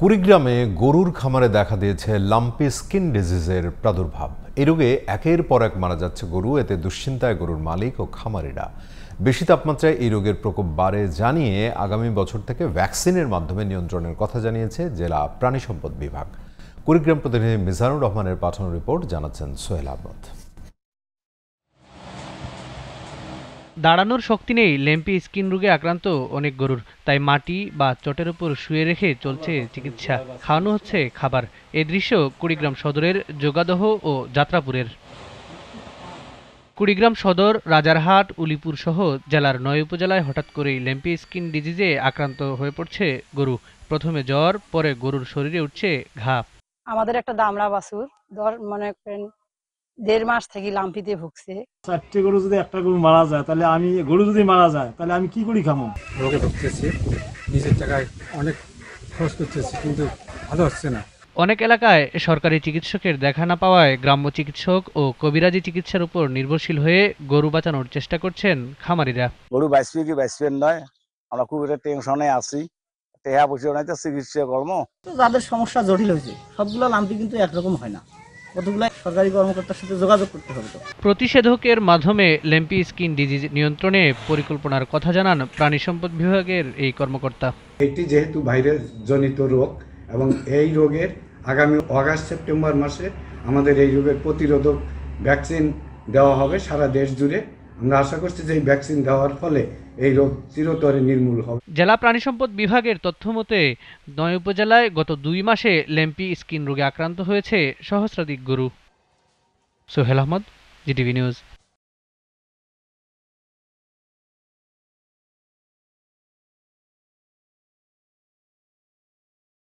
কুড়িগ্রামে গরুর খামারে দেখা দিয়েছে লাম্পি স্কিন ডিজিজের প্রাদুর্ভাব। এই রোগে একের পর এক মারা যাচ্ছে গরু। এতে দুশ্চিন্তায় গরুর মালিক ও খামারিরা। বেশি তাপমাত্রায় এই রোগের প্রকোপ বাড়ে জানিয়ে আগামী বছর থেকে ভ্যাকসিনের মাধ্যমে নিয়ন্ত্রণের কথা জানিয়েছে জেলা প্রাণী সম্পদ বিভাগ। কুড়িগ্রাম প্রতিনিধি মিজানুর রহমানের পাঠানো রিপোর্ট, জানাচ্ছেন সোহেল আহমদ। দাঁড়ানোর শক্তি নেই ল্যাম্পি স্কিন রোগে আক্রান্ত অনেক গরুর, তাই মাটি বা চটের উপর শুয়ে রেখে চলছে চিকিৎসা, খাওয়ানো হচ্ছে খাবার। এই দৃশ্য কুড়িগ্রাম সদরের যোগাদহ ও যাত্রাপুরের। কুড়িগ্রাম সদর, রাজারহাট, উলিপুর সহ জেলার ৯ উপজেলায় হঠাৎ করেই ল্যাম্পি স্কিন ডিজিজে আক্রান্ত হয়ে পড়ছে গরু। প্রথমে জ্বর, পরে গরুর শরীরে উঠছে ঘা। আমাদের একটা দামড়া বাছুর মনে করেন ১.৫ মাস থেকে লাম্পিতে ভুগছে। ৪টে গরু যদি একটা গরু মারা যায় তাহলে গরু যদি মারা যায় তাহলে আমি কি করি খামো? রোগে ভুগতেছি, নিজের টাকায় অনেক খরচ করতেছি, কিন্তু ভালো হচ্ছে না। অনেক এলাকায় সরকারি চিকিৎসকের দেখা না পাওয়ায় গ্রাম্য চিকিৎসক ও কবিরাজি চিকিৎসার উপর নির্ভরশীল হয়ে গরু বাঁচানোর চেষ্টা করছেন খামারিরা। গরু বাঁচবে কি বাঁচবে নয়, আমরা খুব একটা টেনশনে আছি। টেহা বসে নাই তো চিকিৎসা কর্ম। যাদের সমস্যা জটিল হয়েছে সবগুলো লাম্পি কিন্তু একরকম হয় না, কতগুলো সরকারি কর্মকর্তার সাথে যোগাযোগ করতে হবে। তো প্রতিষেধকের মাধ্যমে ল্যাম্পি স্কিন ডিজিজ নিয়ন্ত্রণে পরিকল্পনার কথা জানান প্রাণী সম্পদ বিভাগের এই কর্মকর্তা। এটি যেহেতু ভাইরাস জনিত রোগ এবং এই রোগের আগামী অগাস্ট সেপ্টেম্বর মাসে আমাদের এই রোগের প্রতিরোধক ভ্যাকসিন দেওয়া হবে সারা দেশ জুড়ে। আমরা আশা করছি যে এই ভ্যাকসিন দেওয়ার ফলে এই রোগ চিরতরে নির্মূল হবে। জেলা প্রাণী সম্পদ বিভাগের তথ্য মতে ৯ উপজেলায় গত ২ মাসে ল্যাম্পি স্কিন রোগে আক্রান্ত হয়েছে সহস্রাধিক গরু। Sohel Ahmed, GTV news.